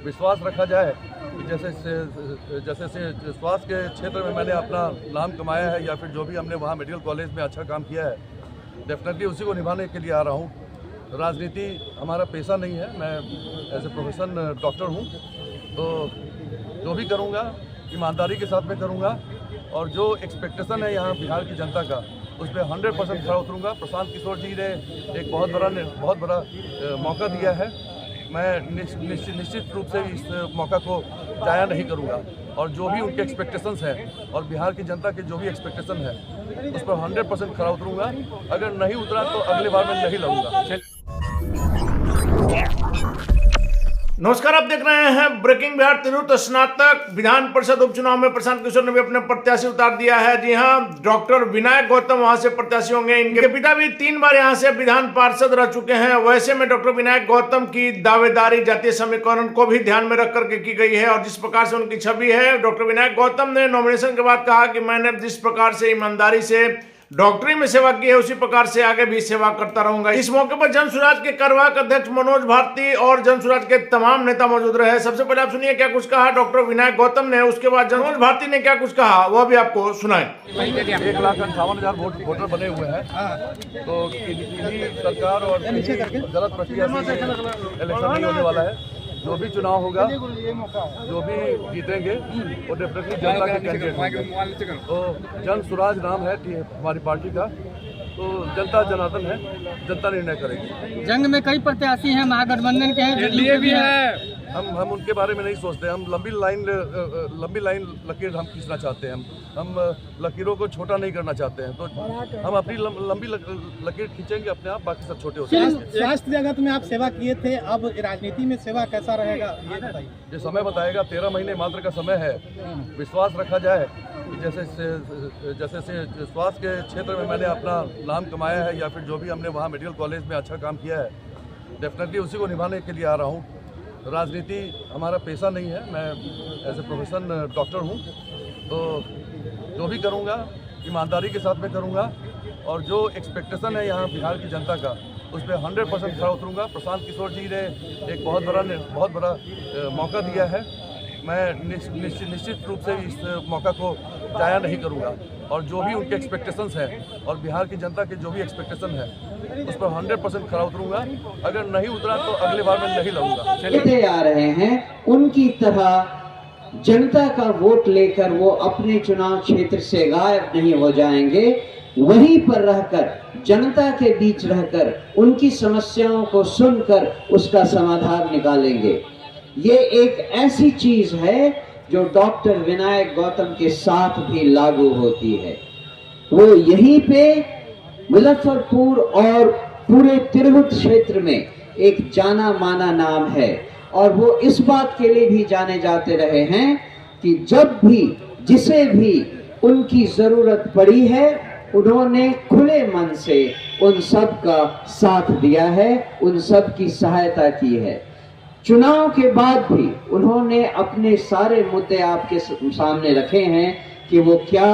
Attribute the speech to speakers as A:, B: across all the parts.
A: विश्वास रखा जाए कि जैसे स्वास्थ्य के क्षेत्र में मैंने अपना नाम कमाया है या फिर जो भी हमने वहाँ मेडिकल कॉलेज में अच्छा काम किया है, डेफिनेटली उसी को निभाने के लिए आ रहा हूँ। राजनीति हमारा पेशा नहीं है, मैं एज ए प्रोफेशन डॉक्टर हूँ, तो जो भी करूँगा ईमानदारी के साथ में करूँगा और जो एक्सपेक्टेशन है यहाँ बिहार की जनता का उस पर 100% खड़ा उतरूँगा। प्रशांत किशोर जी ने एक बहुत बड़ा मौका दिया है, मैं निश्चित रूप से इस मौका को जाया नहीं करूँगा और जो भी उनके एक्सपेक्टेशंस हैं और बिहार की जनता के जो भी एक्सपेक्टेशन है उस पर 100% खड़ा उतरूँगा। अगर नहीं उतरा तो अगले बार मैं नहीं लड़ूंगा।
B: नमस्कार, आप देख रहे हैं ब्रेकिंग बिहार। तिरहुत स्नातक विधान परिषद उपचुनाव में प्रशांत किशोर ने भी अपने प्रत्याशी उतार दिया है। जी हां, डॉक्टर विनायक गौतम वहां से प्रत्याशी होंगे। इनके पिता भी 3 बार यहां से विधान पार्षद रह चुके हैं। वैसे में डॉक्टर विनायक गौतम की दावेदारी जातीय समीकरण को भी ध्यान में रख करके की गई है और जिस प्रकार से उनकी छवि है, डॉक्टर विनायक गौतम ने नॉमिनेशन के बाद कहा कि मैंने जिस प्रकार से ईमानदारी से डॉक्टरी में सेवा की है उसी प्रकार से आगे भी सेवा करता रहूंगा। इस मौके पर जन सुराज के कार्यवाहक अध्यक्ष मनोज भारती और जन सुराज के तमाम नेता मौजूद रहे। सबसे पहले आप सुनिए क्या कुछ कहा डॉक्टर विनायक गौतम ने, उसके बाद मनोज भारती ने क्या कुछ कहा वह भी आपको सुनाए।
A: 1,58,000 वोटर बने हुए हैं, तो इन्हीं सरकार और गलत प्रक्रिया से इलेक्शन नहीं होने वाला है। जो भी चुनाव होगा, जो भी जीतेंगे वो डेफिनेटली जनता के कैंडिडेट होंगे। तो जन सुराज नाम है हमारी पार्टी का, तो जनता जनार्दन है, जनता निर्णय करेगी।
C: जंग में कई प्रत्याशी हैं, महागठबंधन के हैं,
A: एनडीए भी है। हम उनके बारे में नहीं सोचते। हम लंबी लाइन लकीर हम खींचना चाहते हैं। हम लकीरों को छोटा नहीं करना चाहते हैं, तो हम अपनी लंबी लकीर खींचेंगे अपने आप, बाकी सब छोटे होते हैं।
D: स्वास्थ्य जगत में आप सेवा किए थे, अब राजनीति में सेवा कैसा रहेगा ये बताइए।
A: ये समय बताएगा, 13 महीने मात्र का समय है। विश्वास रखा जाए कि जैसे स्वास्थ्य के क्षेत्र में मैंने अपना नाम कमाया है या फिर जो भी हमने वहाँ मेडिकल कॉलेज में अच्छा काम किया है, डेफिनेटली उसी को निभाने के लिए आ रहा हूँ। राजनीति हमारा पेशा नहीं है, मैं एज ए प्रोफेशन डॉक्टर हूँ, तो जो भी करूँगा ईमानदारी के साथ में करूँगा और जो एक्सपेक्टेशन है यहाँ बिहार की जनता का उस पर 100% खड़ा उतरूँगा। प्रशांत किशोर जी ने एक बहुत बड़ा मौका दिया है, मैं निश्चित रूप से इस मौका को जाया नहीं करूँगा और जो भी उनके एक्सपेक्टेशंस हैं और बिहार की जनता के जो भी एक्सपेक्टेशन है उस पर 100% खड़ा उतरूँगा। अगर नहीं उतरा तो अगले बार मैं नहीं लड़ूंगा।
E: चलते आ रहे हैं उनकी तरह जनता का वोट लेकर वो अपने चुनाव क्षेत्र से गायब नहीं हो जाएंगे, वहीं पर रहकर जनता के बीच रहकर उनकी समस्याओं को सुनकर उसका समाधान निकालेंगे। ये एक ऐसी चीज है जो डॉक्टर विनायक गौतम के साथ भी लागू होती है। वो यहीं पे मुजफ्फरपुर और पूरे तिरहुत क्षेत्र में एक जाना माना नाम है और वो इस बात के लिए भी जाने जाते रहे हैं कि जब भी जिसे भी उनकी जरूरत पड़ी है उन्होंने खुले मन से उन सब का साथ दिया है, उन सब की सहायता की है। चुनाव के बाद भी उन्होंने अपने सारे मुद्दे आपके सामने रखे हैं कि वो क्या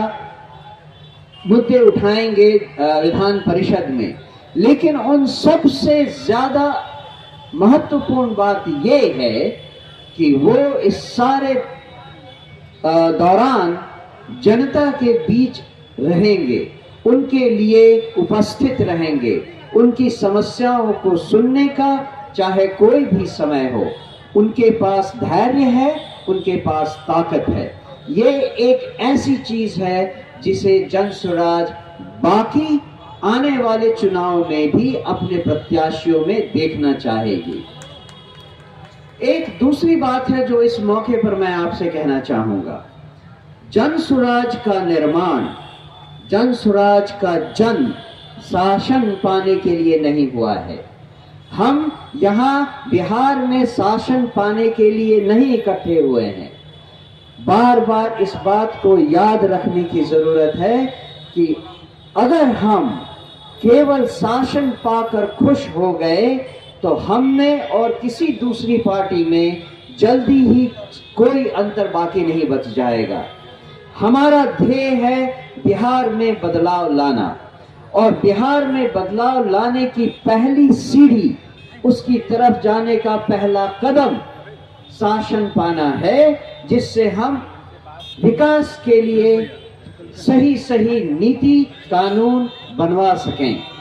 E: मुद्दे उठाएंगे विधान परिषद में, लेकिन उन सब से ज्यादा महत्वपूर्ण बात ये है कि वो इस सारे दौरान जनता के बीच रहेंगे, उनके लिए उपस्थित रहेंगे, उनकी समस्याओं को सुनने का चाहे कोई भी समय हो, उनके पास धैर्य है, उनके पास ताकत है। ये एक ऐसी चीज है जिसे जन सुराज बाकी आने वाले चुनाव में भी अपने प्रत्याशियों में देखना चाहेगी। एक दूसरी बात है जो इस मौके पर मैं आपसे कहना चाहूंगा, जन सुराज का निर्माण, जन सुराज का जन्म शासन पाने के लिए नहीं हुआ है। हम यहाँ बिहार में शासन पाने के लिए नहीं इकट्ठे हुए हैं। बार बार इस बात को याद रखने की जरूरत है कि अगर हम केवल शासन पाकर खुश हो गए तो हमने और किसी दूसरी पार्टी में जल्दी ही कोई अंतर बाकी नहीं बच जाएगा। हमारा ध्येय है बिहार में बदलाव लाना और बिहार में बदलाव लाने की पहली सीढ़ी, उसकी तरफ जाने का पहला कदम शासन पाना है, जिससे हम विकास के लिए सही सही नीति कानून बनवा सकें।